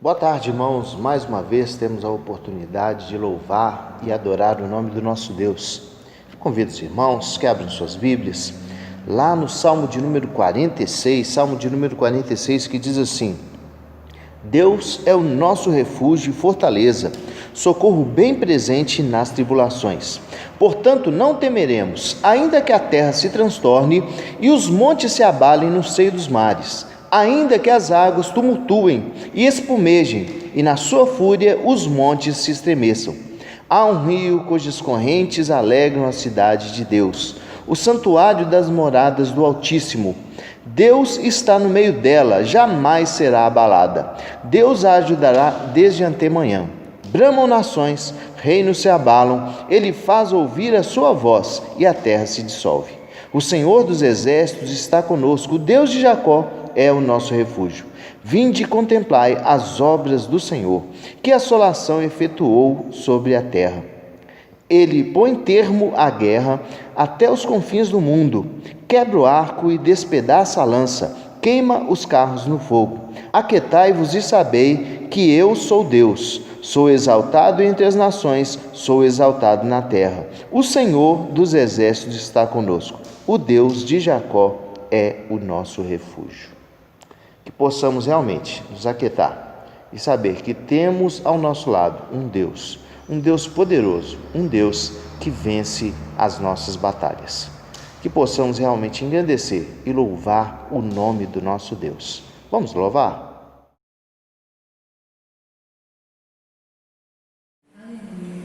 Boa tarde, irmãos. Mais uma vez temos a oportunidade de louvar e adorar o nome do nosso Deus. Convido os irmãos que abrem suas Bíblias lá no Salmo de número 46, que diz assim: Deus é o nosso refúgio e fortaleza, socorro bem presente nas tribulações. Portanto, não temeremos, ainda que a terra se transtorne e os montes se abalem no seio dos mares, ainda que as águas tumultuem e espumejem, e na sua fúria os montes se estremeçam. Há um rio cujas correntes alegram a cidade de Deus, o santuário das moradas do Altíssimo. Deus está no meio dela, jamais será abalada. Deus a ajudará desde antemanhã. Bramam nações, reinos se abalam, ele faz ouvir a sua voz e a terra se dissolve. O Senhor dos exércitos está conosco, o Deus de Jacó é o nosso refúgio. Vinde e contemplai as obras do Senhor, que assolação efetuou sobre a terra. Ele põe termo à guerra até os confins do mundo, quebra o arco e despedaça a lança, queima os carros no fogo. Aquietai-vos e sabei que eu sou Deus, sou exaltado entre as nações, sou exaltado na terra. O Senhor dos exércitos está conosco, o Deus de Jacó é o nosso refúgio. Que possamos realmente nos aquietar e saber que temos ao nosso lado um Deus poderoso, um Deus que vence as nossas batalhas. Que possamos realmente engrandecer e louvar o nome do nosso Deus. Vamos louvar? Aleluia.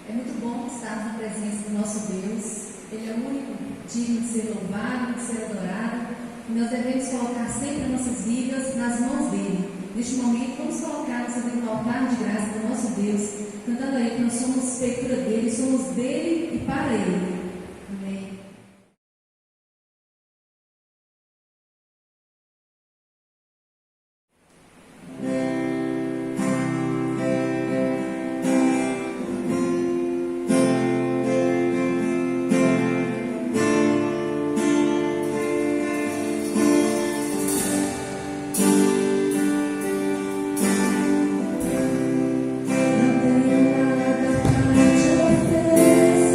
É muito bom estar na presença do nosso Deus. Ele é o único digno de ser louvado, de ser adorado. E nós devemos colocar sempre nossas vidas nas mãos dele. Neste momento, vamos colocar nossa vida no altar de graça do nosso Deus, cantando aí que nós somos feitura dele, somos dele e para ele. Amém. Não tenho nada pra te oferecer.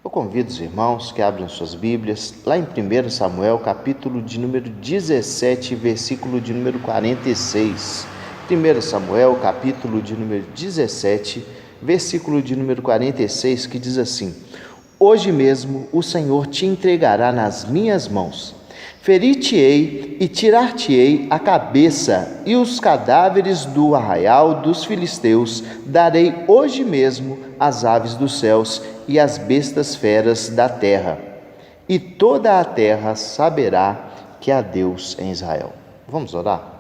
Eu convido os irmãos que abrem suas Bíblias lá em 1 Samuel, capítulo de número 17, versículo de número 46. 1 Samuel, capítulo de número 17, versículo de número 46, que diz assim: Hoje mesmo o Senhor te entregará nas minhas mãos. Ferir-te-ei e tirar-te-ei a cabeça, e os cadáveres do arraial dos filisteus darei hoje mesmo às aves dos céus e às bestas feras da terra. E toda a terra saberá que há Deus em Israel. Vamos orar?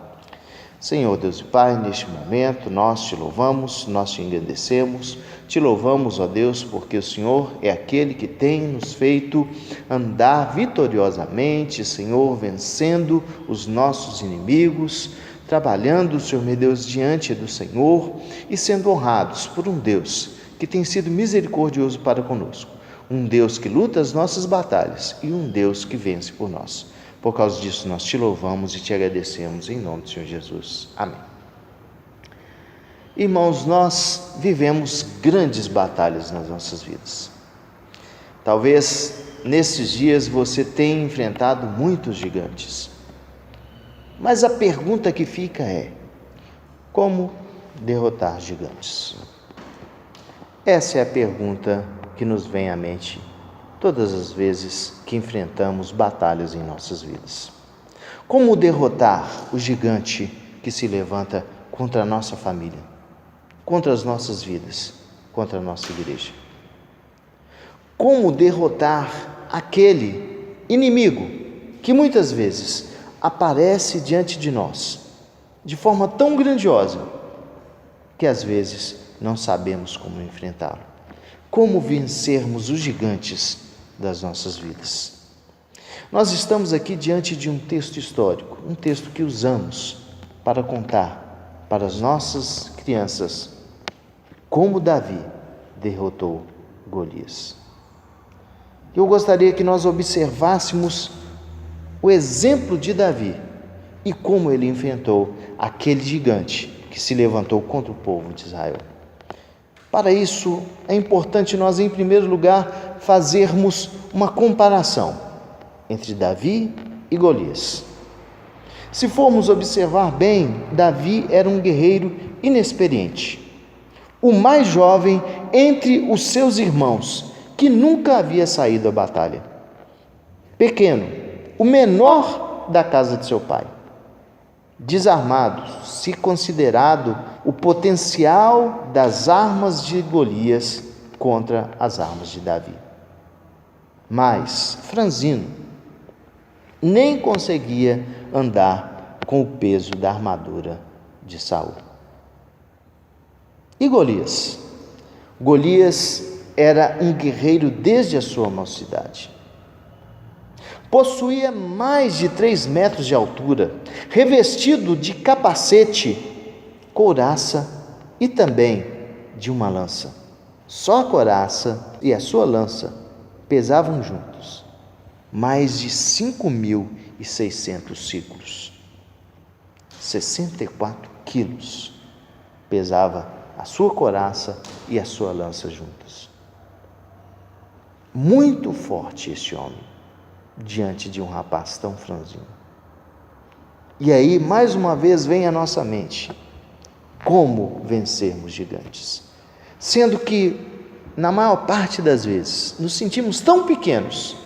Senhor Deus e Pai, neste momento nós te louvamos, nós te engrandecemos, te louvamos, ó Deus, porque o Senhor é aquele que tem nos feito andar vitoriosamente, Senhor, vencendo os nossos inimigos, trabalhando, Senhor meu Deus, diante do Senhor e sendo honrados por um Deus que tem sido misericordioso para conosco, um Deus que luta as nossas batalhas e um Deus que vence por nós. Por causa disso, nós te louvamos e te agradecemos em nome do Senhor Jesus. Amém. Irmãos, nós vivemos grandes batalhas nas nossas vidas. Talvez nesses dias você tenha enfrentado muitos gigantes. Mas a pergunta que fica é: como derrotar gigantes? Essa é a pergunta que nos vem à mente todas as vezes que enfrentamos batalhas em nossas vidas. Como derrotar o gigante que se levanta contra a nossa família, contra as nossas vidas, contra a nossa igreja? Como derrotar aquele inimigo que muitas vezes aparece diante de nós de forma tão grandiosa que às vezes não sabemos como enfrentá-lo? Como vencermos os gigantes das nossas vidas? Nós estamos aqui diante de um texto histórico, um texto que usamos para contar para as nossas crianças como Davi derrotou Golias. Eu gostaria que nós observássemos o exemplo de Davi e como ele enfrentou aquele gigante que se levantou contra o povo de Israel. Para isso, é importante nós, em primeiro lugar, fazermos uma comparação entre Davi e Golias. Se formos observar bem, Davi era um guerreiro inexperiente, o mais jovem entre os seus irmãos, que nunca havia saído à batalha. Pequeno, o menor da casa de seu pai. Desarmado, se considerado o potencial das armas de Golias contra as armas de Davi. Mas, franzino, nem conseguia andar com o peso da armadura de Saul. E Golias? Golias era um guerreiro desde a sua mocidade. Possuía mais de 3 metros de altura, revestido de capacete, couraça e também de uma lança. Só a couraça e a sua lança pesavam juntos mais de 5.600 ciclos. 64 quilos pesava a sua couraça e a sua lança juntas. Muito forte esse homem diante de um rapaz tão franzino. E aí, mais uma vez, vem à nossa mente como vencermos gigantes, sendo que, na maior parte das vezes, nos sentimos tão pequenos,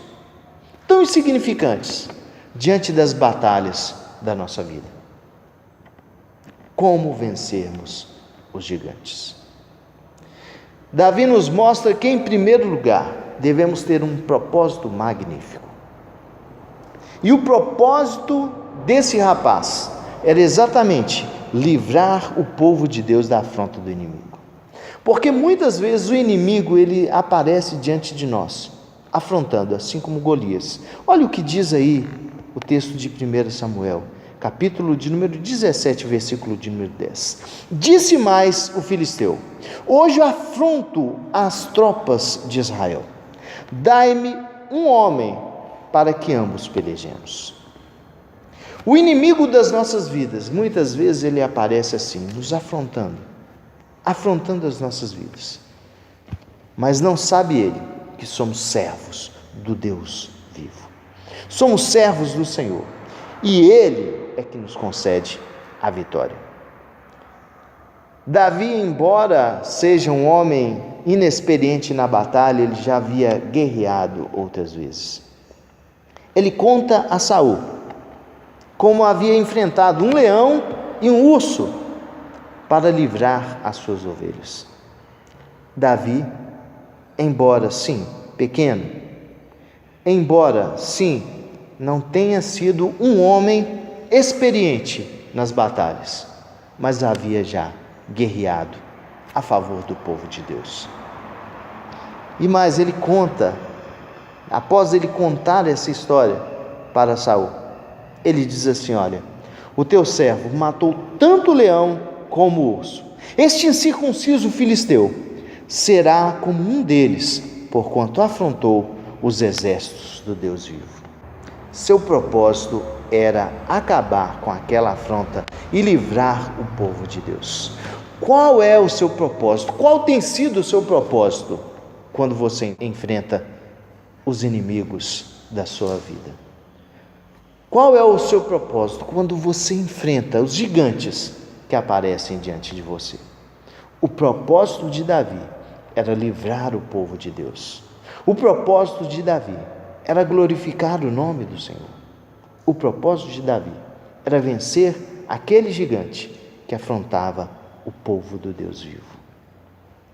tão insignificantes, diante das batalhas da nossa vida. Como vencermos os gigantes? Davi nos mostra que, em primeiro lugar, devemos ter um propósito magnífico. E o propósito desse rapaz era exatamente livrar o povo de Deus da afronta do inimigo. Porque muitas vezes o inimigo ele aparece diante de nós, afrontando, assim como Golias. Olha o que diz aí o texto de 1 Samuel, capítulo de número 17, versículo de número 10. Disse mais o filisteu: hoje afronto as tropas de Israel. Dai-me um homem para que ambos pelejemos. O inimigo das nossas vidas, muitas vezes ele aparece assim, nos afrontando as nossas vidas. Mas não sabe ele que somos servos do Deus vivo. Somos servos do Senhor e Ele é que nos concede a vitória. Davi, embora seja um homem inexperiente na batalha, ele já havia guerreado outras vezes. Ele conta a Saul como havia enfrentado um leão e um urso para livrar as suas ovelhas. Davi, embora sim pequeno, embora sim não tenha sido um homem experiente nas batalhas, mas havia já guerreado a favor do povo de Deus. E mais, ele conta, após ele contar essa história para Saul, ele diz assim: olha, o teu servo matou tanto o leão como o urso. Este incircunciso filisteu será como um deles, porquanto afrontou os exércitos do Deus vivo. Seu propósito era acabar com aquela afronta e livrar o povo de Deus. Qual é o seu propósito? Qual tem sido o seu propósito quando você enfrenta os inimigos da sua vida? Qual é o seu propósito quando você enfrenta os gigantes que aparecem diante de você? O propósito de Davi era livrar o povo de Deus. O propósito de Davi era glorificar o nome do Senhor. O propósito de Davi era vencer aquele gigante que afrontava o povo do Deus vivo.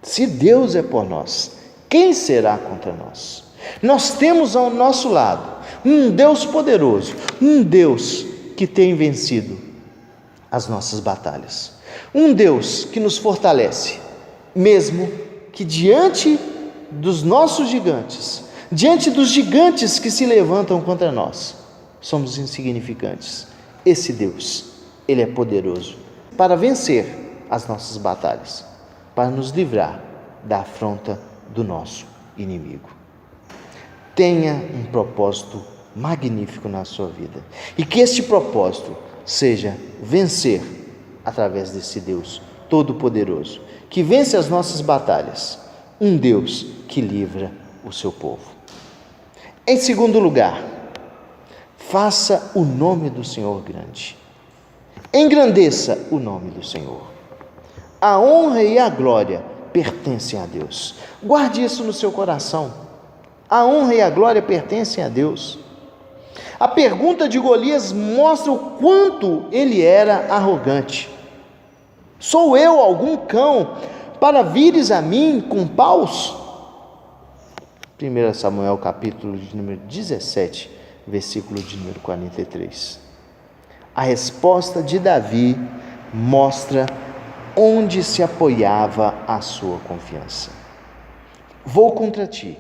Se Deus é por nós, quem será contra nós? Nós temos ao nosso lado um Deus poderoso, um Deus que tem vencido as nossas batalhas, um Deus que nos fortalece, mesmo que diante dos nossos gigantes, diante dos gigantes que se levantam contra nós, somos insignificantes. Esse Deus, Ele é poderoso para vencer as nossas batalhas, para nos livrar da afronta do nosso inimigo. Tenha um propósito magnífico na sua vida e que este propósito seja vencer através desse Deus Todo-Poderoso, que vence as nossas batalhas, um Deus que livra o seu povo. Em segundo lugar, faça o nome do Senhor grande. Engrandeça o nome do Senhor. A honra e a glória pertencem a Deus. Guarde isso no seu coração. A honra e a glória pertencem a Deus. A pergunta de Golias mostra o quanto ele era arrogante. Sou eu algum cão para vires a mim com paus? 1 Samuel capítulo de número 17, versículo de número 43. A resposta de Davi mostra onde se apoiava a sua confiança. Vou contra ti,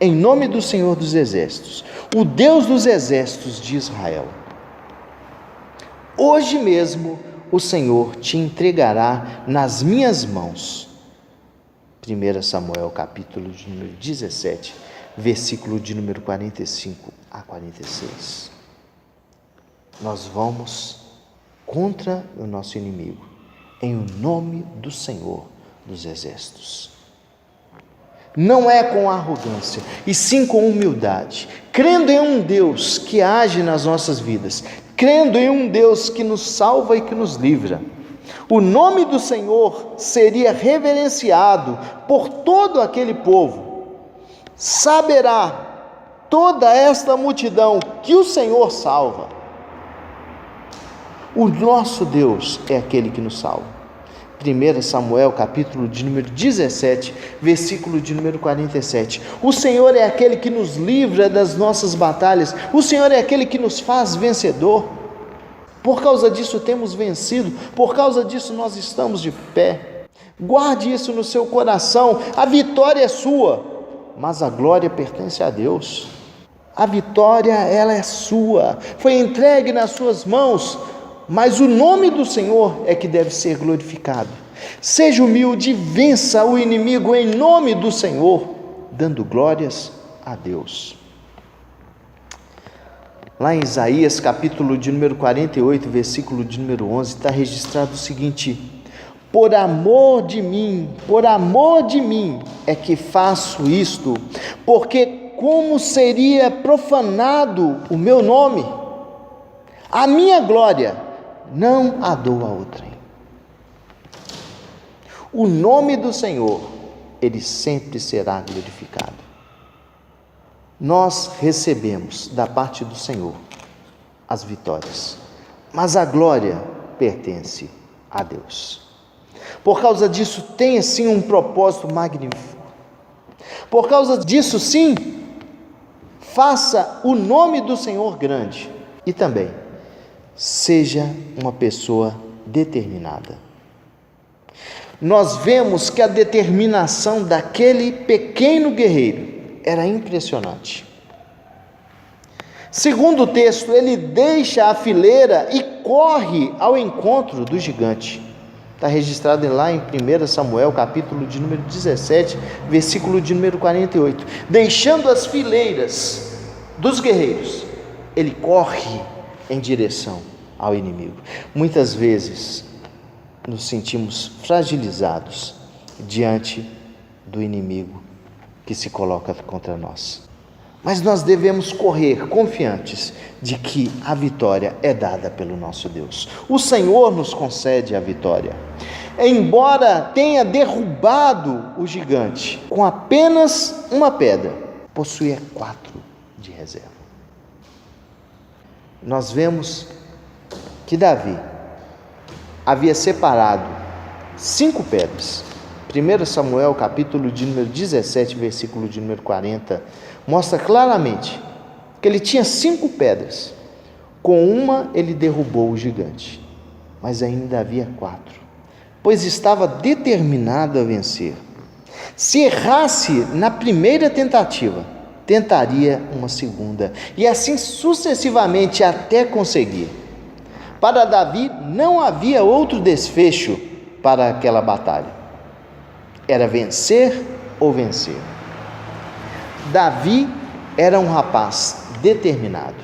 em nome do Senhor dos Exércitos, o Deus dos Exércitos de Israel. Hoje mesmo o Senhor te entregará nas minhas mãos. 1 Samuel capítulo de número 17, versículo de número 45 a 46. Nós vamos contra o nosso inimigo, em nome do Senhor dos Exércitos. Não é com arrogância, e sim com humildade, crendo em um Deus que age nas nossas vidas, crendo em um Deus que nos salva e que nos livra. O nome do Senhor seria reverenciado por todo aquele povo. Saberá toda esta multidão que o Senhor salva. O nosso Deus é aquele que nos salva. 1 Samuel capítulo de número 17, versículo de número 47. O Senhor é aquele que nos livra das nossas batalhas. O Senhor é aquele que nos faz vencedor. Por causa disso temos vencido. Por causa disso nós estamos de pé. Guarde isso no seu coração. A vitória é sua, mas a glória pertence a Deus. A vitória, ela é sua. Foi entregue nas suas mãos. Mas o nome do Senhor é que deve ser glorificado. Seja humilde e vença o inimigo em nome do Senhor, dando glórias a Deus. Lá em Isaías, capítulo de número 48, versículo de número 11, está registrado o seguinte: por amor de mim é que faço isto, porque como seria profanado o meu nome? A minha glória não a dou a outrem. O nome do Senhor, ele sempre será glorificado. Nós recebemos da parte do Senhor as vitórias, mas a glória pertence a Deus. Por causa disso, tem assim um propósito magnífico. Por causa disso, sim, faça o nome do Senhor grande e também seja uma pessoa determinada. Nós vemos que a determinação daquele pequeno guerreiro era impressionante. Segundo o texto, ele deixa a fileira e corre ao encontro do gigante. Está registrado lá em 1 Samuel, capítulo de número 17, versículo de número 48. Deixando as fileiras dos guerreiros, ele corre em direção ao inimigo. Muitas vezes nos sentimos fragilizados diante do inimigo que se coloca contra nós. Mas nós devemos correr confiantes de que a vitória é dada pelo nosso Deus. O Senhor nos concede a vitória. Embora tenha derrubado o gigante com apenas uma pedra, possuía 4 de reserva. Nós vemos que Davi havia separado 5 pedras. 1 Samuel, capítulo de número 17, versículo de número 40, mostra claramente que ele tinha 5 pedras. Com uma ele derrubou o gigante, mas ainda havia 4, pois estava determinado a vencer. Se errasse na primeira tentativa, tentaria uma segunda, e assim sucessivamente até conseguir. Para Davi não havia outro desfecho para aquela batalha. Era vencer ou vencer. Davi era um rapaz determinado.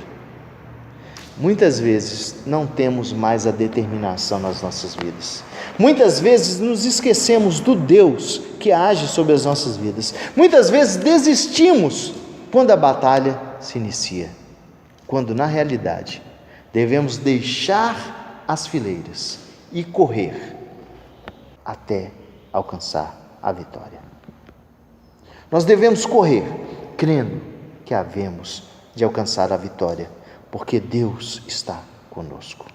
Muitas vezes não temos mais a determinação nas nossas vidas. Muitas vezes nos esquecemos do Deus que age sobre as nossas vidas. Muitas vezes desistimos quando a batalha se inicia. Quando na realidade devemos deixar as fileiras e correr até alcançar a vitória. Nós devemos correr crendo que havemos de alcançar a vitória, porque Deus está conosco.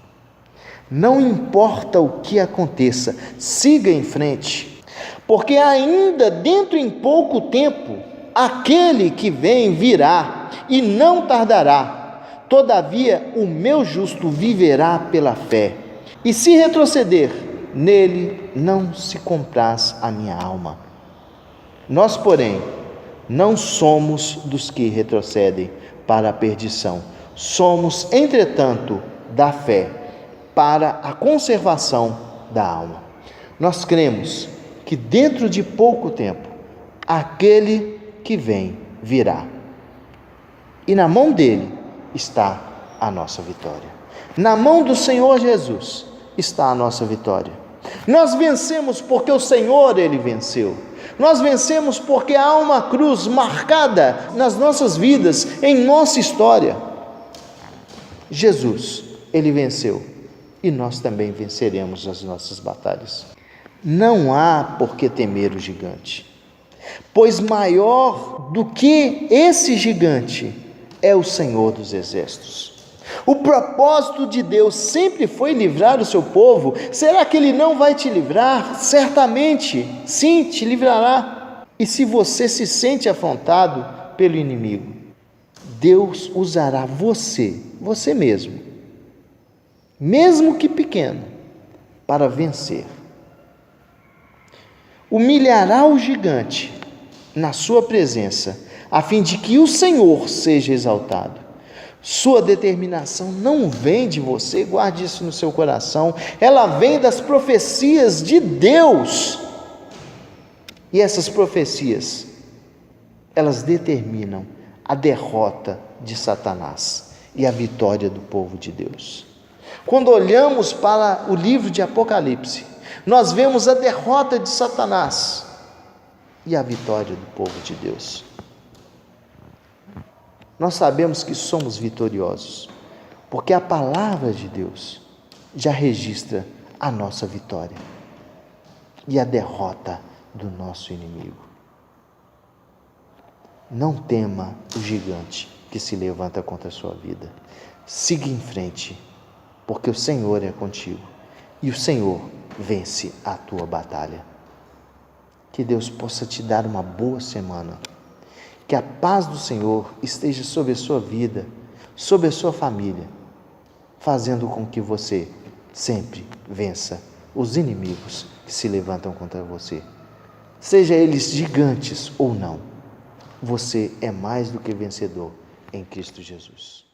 Não importa o que aconteça, siga em frente, porque ainda dentro em pouco tempo, aquele que vem virá e não tardará. Todavia, o meu justo viverá pela fé, e se retroceder, nele não se compraz a minha alma. Nós, porém, não somos dos que retrocedem para a perdição. Somos, entretanto, da fé para a conservação da alma. Nós cremos que dentro de pouco tempo, aquele que vem virá. E na mão dele está a nossa vitória. Na mão do Senhor Jesus está a nossa vitória. Nós vencemos porque o Senhor, ele venceu. Nós vencemos porque há uma cruz marcada nas nossas vidas, em nossa história. Jesus, ele venceu e nós também venceremos as nossas batalhas. Não há por que temer o gigante, pois maior do que esse gigante é o Senhor dos Exércitos. O propósito de Deus sempre foi livrar o seu povo. Será que Ele não vai te livrar? Certamente, sim, te livrará. E se você se sente afrontado pelo inimigo, Deus usará você mesmo, mesmo que pequeno, para vencer. Humilhará o gigante na sua presença, a fim de que o Senhor seja exaltado. Sua determinação não vem de você, guarde isso no seu coração, ela vem das profecias de Deus. E essas profecias, elas determinam a derrota de Satanás e a vitória do povo de Deus. Quando olhamos para o livro de Apocalipse, nós vemos a derrota de Satanás e a vitória do povo de Deus. nós sabemos que somos vitoriosos, porque a palavra de Deus já registra a nossa vitória e a derrota do nosso inimigo. Não tema o gigante que se levanta contra a sua vida. Siga em frente, porque o Senhor é contigo e o Senhor vence a tua batalha. Que Deus possa te dar uma boa semana. Que a paz do Senhor esteja sobre a sua vida, sobre a sua família, fazendo com que você sempre vença os inimigos que se levantam contra você. Seja eles gigantes ou não, você é mais do que vencedor em Cristo Jesus.